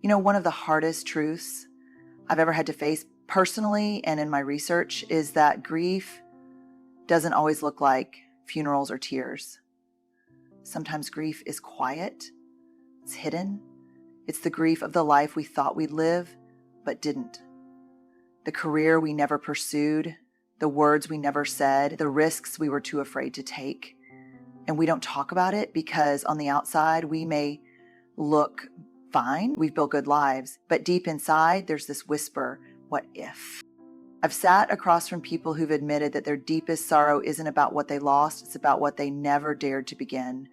One of the hardest truths I've ever had to face personally and in my research is that grief doesn't always look like funerals or tears. Sometimes grief is quiet, it's hidden. It's the grief of the life we thought we'd live, but didn't. The career we never pursued, the words we never said, the risks we were too afraid to take. And we don't talk about it because on the outside, we may look fine. We've built good lives, but deep inside, there's this whisper, what if? I've sat across from people who've admitted that their deepest sorrow isn't about what they lost, it's about what they never dared to begin.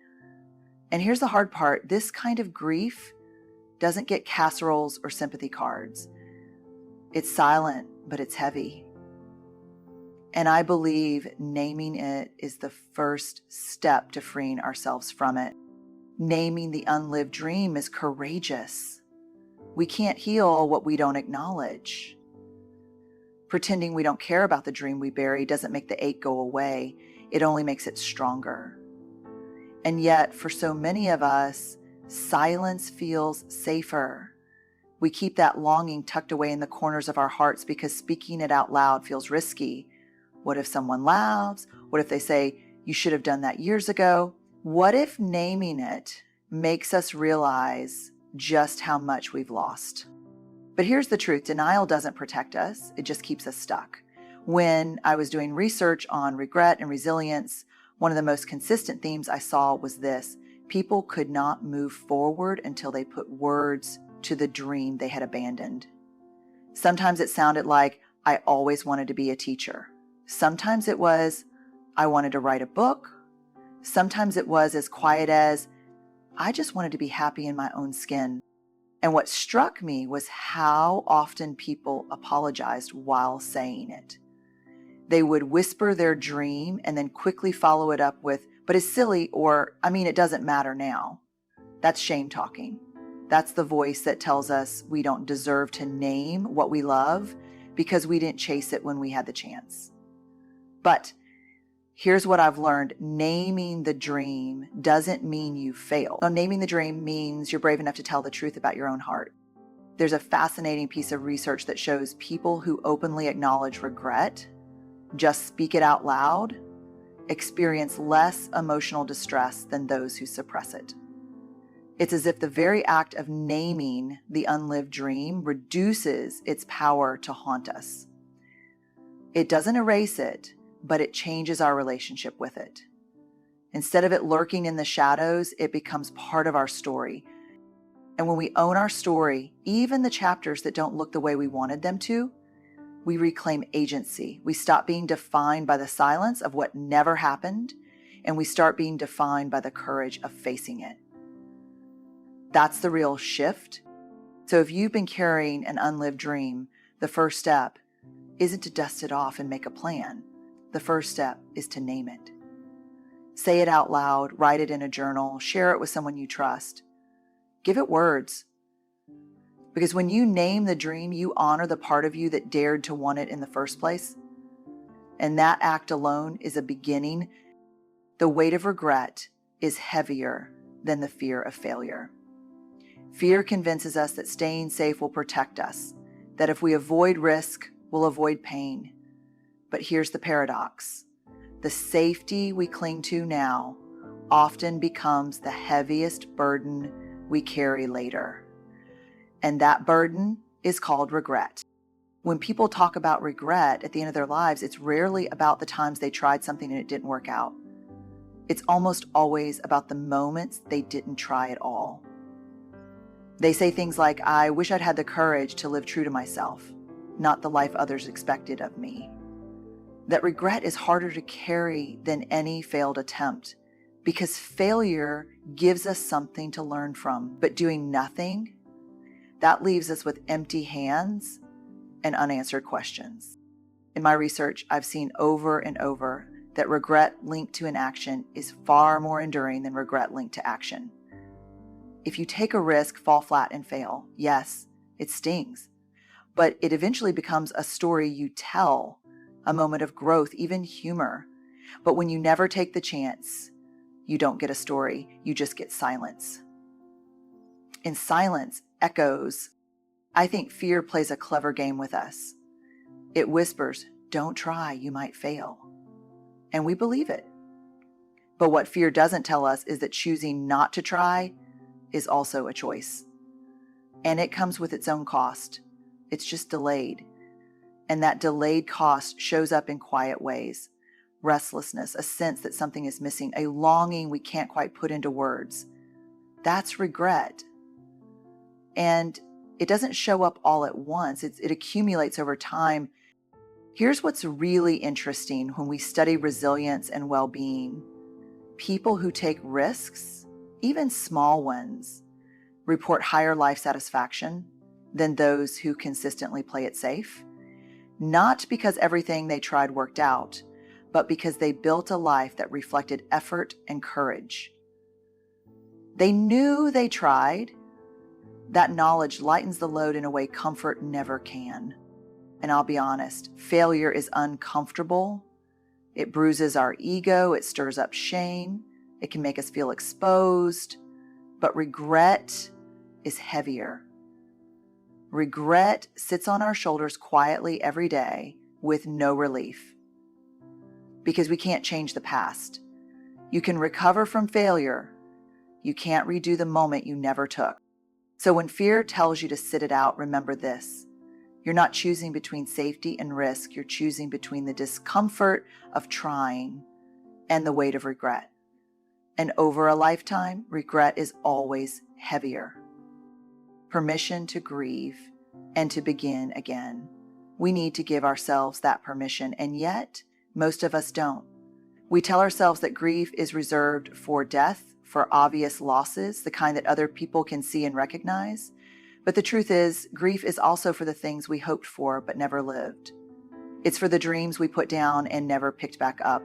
And here's the hard part. This kind of grief doesn't get casseroles or sympathy cards. It's silent, but it's heavy. And I believe naming it is the first step to freeing ourselves from it. Naming the unlived dream is courageous. We can't heal what we don't acknowledge. Pretending we don't care about the dream we bury doesn't make the ache go away. It only makes it stronger. And yet, for so many of us, silence feels safer. We keep that longing tucked away in the corners of our hearts because speaking it out loud feels risky. What if someone laughs? What if they say, you should have done that years ago? What if naming it makes us realize just how much we've lost? But here's the truth. Denial doesn't protect us. It just keeps us stuck. When I was doing research on regret and resilience, one of the most consistent themes I saw was this. People could not move forward until they put words to the dream they had abandoned. Sometimes it sounded like, I always wanted to be a teacher. Sometimes it was, I wanted to write a book. Sometimes it was as quiet as, I just wanted to be happy in my own skin. And what struck me was how often people apologized while saying it. They would whisper their dream and then quickly follow it up with, but it's silly, or, it doesn't matter now. That's shame talking. That's the voice that tells us we don't deserve to name what we love because we didn't chase it when we had the chance. But here's what I've learned. Naming the dream doesn't mean you fail. No, naming the dream means you're brave enough to tell the truth about your own heart. There's a fascinating piece of research that shows people who openly acknowledge regret, just speak it out loud, experience less emotional distress than those who suppress it. It's as if the very act of naming the unlived dream reduces its power to haunt us. It doesn't erase it, but it changes our relationship with it. Instead of it lurking in the shadows, it becomes part of our story. And when we own our story, even the chapters that don't look the way we wanted them to, we reclaim agency. We stop being defined by the silence of what never happened, and we start being defined by the courage of facing it. That's the real shift. So if you've been carrying an unlived dream, the first step isn't to dust it off and make a plan. The first step is to name it. Say it out loud, write it in a journal, share it with someone you trust. Give it words. Because when you name the dream, you honor the part of you that dared to want it in the first place. And that act alone is a beginning. The weight of regret is heavier than the fear of failure. Fear convinces us that staying safe will protect us, that if we avoid risk, we'll avoid pain. But here's the paradox. The safety we cling to now often becomes the heaviest burden we carry later. And that burden is called regret. When people talk about regret at the end of their lives, it's rarely about the times they tried something and it didn't work out. It's almost always about the moments they didn't try at all. They say things like, I wish I'd had the courage to live true to myself, not the life others expected of me. That regret is harder to carry than any failed attempt because failure gives us something to learn from, but doing nothing, that leaves us with empty hands and unanswered questions. In my research, I've seen over and over that regret linked to inaction is far more enduring than regret linked to action. If you take a risk, fall flat, and fail, yes, it stings, but it eventually becomes a story you tell, a moment of growth, even humor. But when you never take the chance, you don't get a story, you just get silence. In silence, echoes. I think fear plays a clever game with us. It whispers, "Don't try, you might fail." And we believe it. But what fear doesn't tell us is that choosing not to try is also a choice. And it comes with its own cost. It's just delayed. And that delayed cost shows up in quiet ways. Restlessness, a sense that something is missing, a longing we can't quite put into words. That's regret. And it doesn't show up all at once. It accumulates over time. Here's what's really interesting when we study resilience and well-being. People who take risks, even small ones, report higher life satisfaction than those who consistently play it safe. Not because everything they tried worked out, but because they built a life that reflected effort and courage. They knew they tried. That knowledge lightens the load in a way comfort never can. And I'll be honest, failure is uncomfortable. It bruises our ego, it stirs up shame, it can make us feel exposed, but regret is heavier. Regret sits on our shoulders quietly every day with no relief. Because we can't change the past. You can recover from failure. You can't redo the moment you never took. So when fear tells you to sit it out, remember this. You're not choosing between safety and risk. You're choosing between the discomfort of trying and the weight of regret. And over a lifetime, regret is always heavier. Permission to grieve and to begin again. We need to give ourselves that permission, and yet most of us don't. We tell ourselves that grief is reserved for death, for obvious losses, the kind that other people can see and recognize. But the truth is, grief is also for the things we hoped for but never lived. It's for the dreams we put down and never picked back up.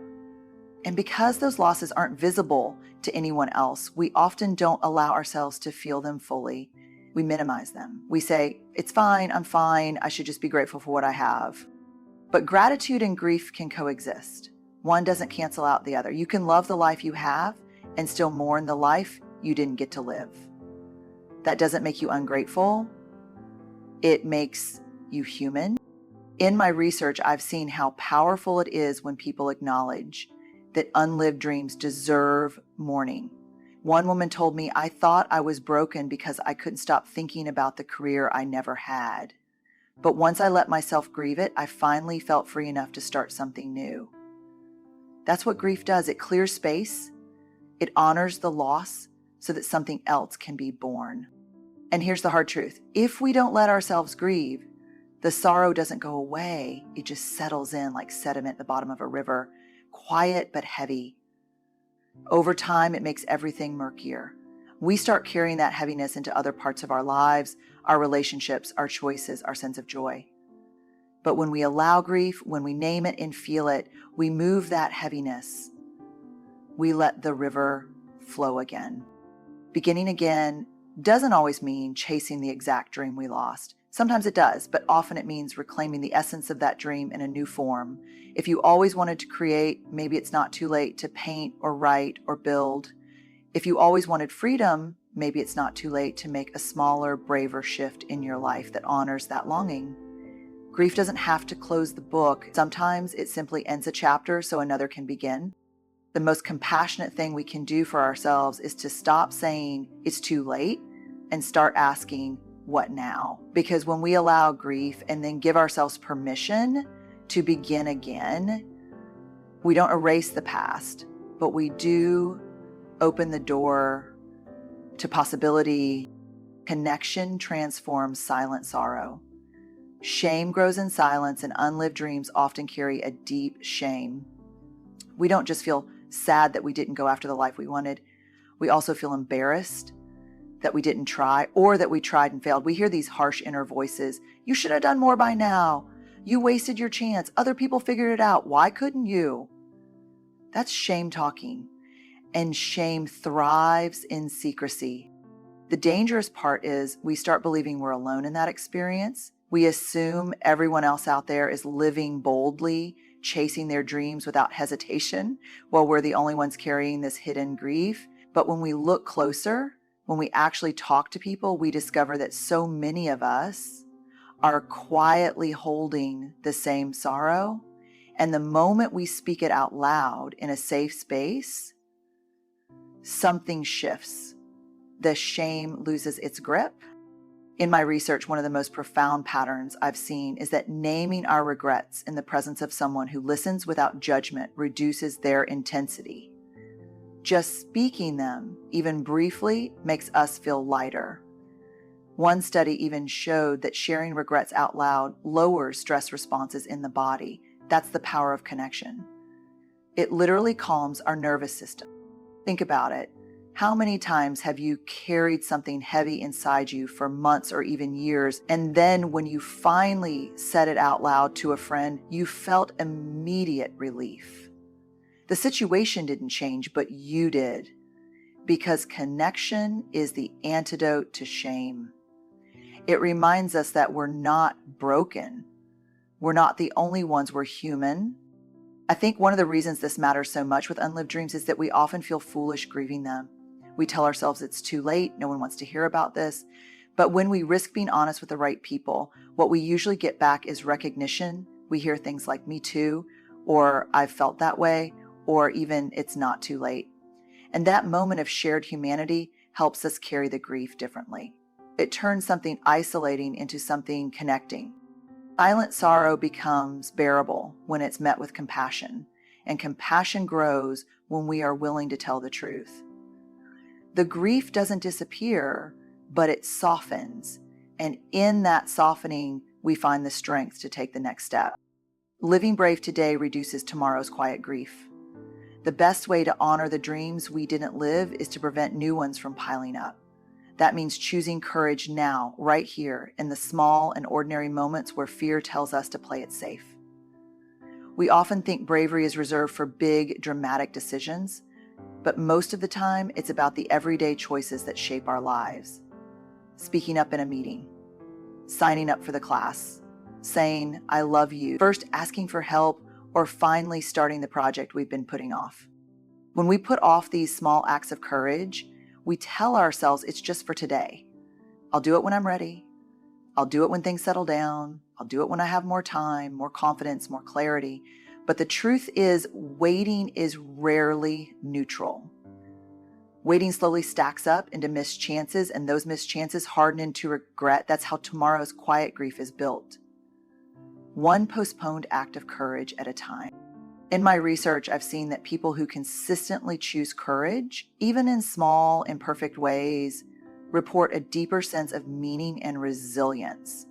And because those losses aren't visible to anyone else, we often don't allow ourselves to feel them fully. We minimize them. We say, "It's fine, I'm fine, I should just be grateful for what I have." But gratitude and grief can coexist. One doesn't cancel out the other. You can love the life you have and still mourn the life you didn't get to live. That doesn't make you ungrateful. It makes you human. In my research, I've seen how powerful it is when people acknowledge that unlived dreams deserve mourning. One woman told me, "I thought I was broken because I couldn't stop thinking about the career I never had. But once I let myself grieve it, I finally felt free enough to start something new." That's what grief does. It clears space. It honors the loss so that something else can be born. And here's the hard truth. If we don't let ourselves grieve, the sorrow doesn't go away. It just settles in like sediment at the bottom of a river, quiet but heavy. Over time, it makes everything murkier. We start carrying that heaviness into other parts of our lives, our relationships, our choices, our sense of joy. But when we allow grief, when we name it and feel it, we move that heaviness. We let the river flow again. Beginning again doesn't always mean chasing the exact dream we lost. Sometimes it does, but often it means reclaiming the essence of that dream in a new form. If you always wanted to create, maybe it's not too late to paint or write or build. If you always wanted freedom, maybe it's not too late to make a smaller, braver shift in your life that honors that longing. Grief doesn't have to close the book. Sometimes it simply ends a chapter so another can begin. The most compassionate thing we can do for ourselves is to stop saying it's too late and start asking, what now? Because when we allow grief and then give ourselves permission to begin again, we don't erase the past, but we do open the door to possibility. Connection transforms silent sorrow. Shame grows in silence, and unlived dreams often carry a deep shame. We don't just feel sad that we didn't go after the life we wanted. We also feel embarrassed that we didn't try, or that we tried and failed. We hear these harsh inner voices. You should have done more by now. You wasted your chance. Other people figured it out. Why couldn't you? That's shame talking. And shame thrives in secrecy. The dangerous part is we start believing we're alone in that experience. We assume everyone else out there is living boldly, chasing their dreams without hesitation, while we're the only ones carrying this hidden grief. But when we look closer, When we actually talk to people, we discover that so many of us are quietly holding the same sorrow. And the moment we speak it out loud in a safe space, something shifts. The shame loses its grip. In my research, one of the most profound patterns I've seen is that naming our regrets in the presence of someone who listens without judgment reduces their intensity. Just speaking them, even briefly, makes us feel lighter. One study even showed that sharing regrets out loud lowers stress responses in the body. That's the power of connection. It literally calms our nervous system. Think about it. How many times have you carried something heavy inside you for months or even years, and then when you finally said it out loud to a friend, you felt immediate relief? The situation didn't change, but you did, because connection is the antidote to shame. It reminds us that we're not broken. We're not the only ones. We're human. I think one of the reasons this matters so much with unlived dreams is that we often feel foolish grieving them. We tell ourselves it's too late, no one wants to hear about this. But when we risk being honest with the right people, what we usually get back is recognition. We hear things like, me too, or I've felt that way, or even it's not too late. And that moment of shared humanity helps us carry the grief differently. It turns something isolating into something connecting. Silent sorrow becomes bearable when it's met with compassion, and compassion grows when we are willing to tell the truth. The grief doesn't disappear, but it softens, and in that softening, we find the strength to take the next step. Living brave today reduces tomorrow's quiet grief. The best way to honor the dreams we didn't live is to prevent new ones from piling up. That means choosing courage now, right here, in the small and ordinary moments where fear tells us to play it safe. We often think bravery is reserved for big, dramatic decisions, but most of the time, it's about the everyday choices that shape our lives. Speaking up in a meeting, signing up for the class, saying, I love you, first asking for help, or finally starting the project we've been putting off. When we put off these small acts of courage, we tell ourselves it's just for today. I'll do it when I'm ready. I'll do it when things settle down. I'll do it when I have more time, more confidence, more clarity. But the truth is, waiting is rarely neutral. Waiting slowly stacks up into missed chances, and those missed chances harden into regret. That's how tomorrow's quiet grief is built. One postponed act of courage at a time. In my research, I've seen that people who consistently choose courage, even in small, imperfect ways, report a deeper sense of meaning and resilience.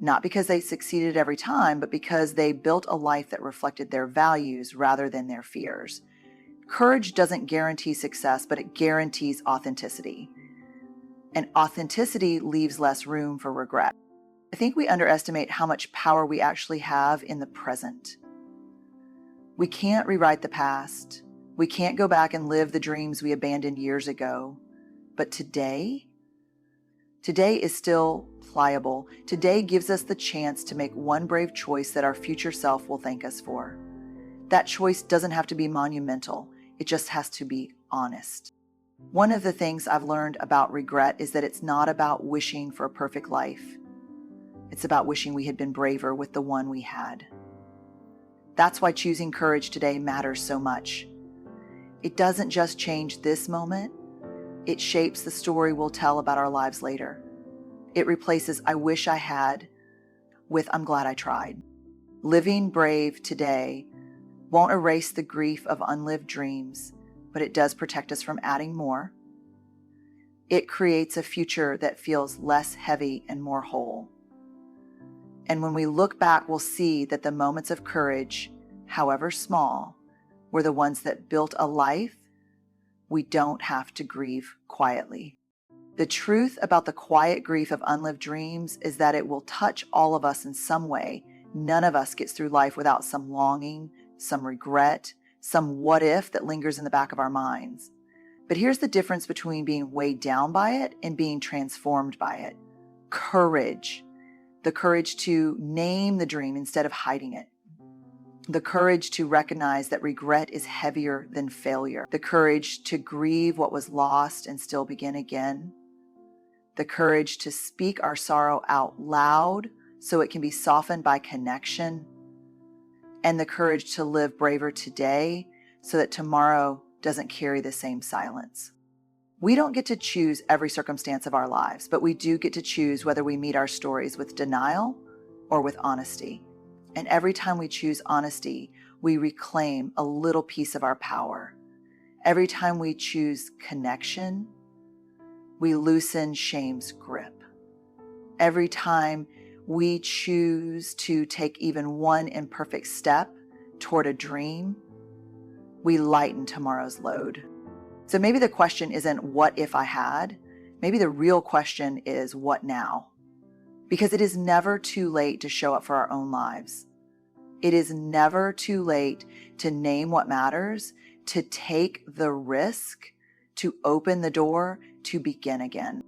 Not because they succeeded every time, but because they built a life that reflected their values rather than their fears. Courage doesn't guarantee success, but it guarantees authenticity. And authenticity leaves less room for regret. I think we underestimate how much power we actually have in the present. We can't rewrite the past. We can't go back and live the dreams we abandoned years ago. But today is still pliable. Today gives us the chance to make one brave choice that our future self will thank us for. That choice doesn't have to be monumental. It just has to be honest. One of the things I've learned about regret is that it's not about wishing for a perfect life. It's about wishing we had been braver with the one we had. That's why choosing courage today matters so much. It doesn't just change this moment. It shapes the story we'll tell about our lives later. It replaces I wish I had with I'm glad I tried. Living brave today won't erase the grief of unlived dreams, but it does protect us from adding more. It creates a future that feels less heavy and more whole. And when we look back, we'll see that the moments of courage, however small, were the ones that built a life we don't have to grieve quietly. The truth about the quiet grief of unlived dreams is that it will touch all of us in some way. None of us gets through life without some longing, some regret, some what if that lingers in the back of our minds. But here's the difference between being weighed down by it and being transformed by it. Courage. The courage to name the dream instead of hiding it. The courage to recognize that regret is heavier than failure. The courage to grieve what was lost and still begin again. The courage to speak our sorrow out loud so it can be softened by connection. And the courage to live braver today so that tomorrow doesn't carry the same silence. We don't get to choose every circumstance of our lives, but we do get to choose whether we meet our stories with denial or with honesty. And every time we choose honesty, we reclaim a little piece of our power. Every time we choose connection, we loosen shame's grip. Every time we choose to take even one imperfect step toward a dream, we lighten tomorrow's load. So maybe the question isn't what if I had? Maybe the real question is what now? Because it is never too late to show up for our own lives. It is never too late to name what matters, to take the risk, to open the door, to begin again.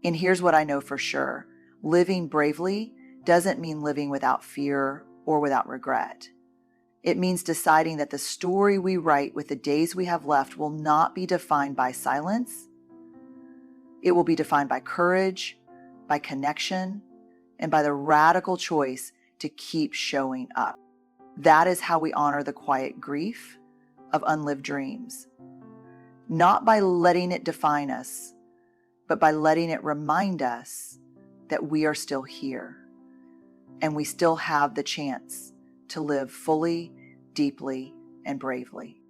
And here's what I know for sure. Living bravely doesn't mean living without fear or without regret. It means deciding that the story we write with the days we have left will not be defined by silence. It will be defined by courage, by connection, and by the radical choice to keep showing up. That is how we honor the quiet grief of unlived dreams. Not by letting it define us, but by letting it remind us that we are still here and we still have the chance to live fully, deeply, and bravely.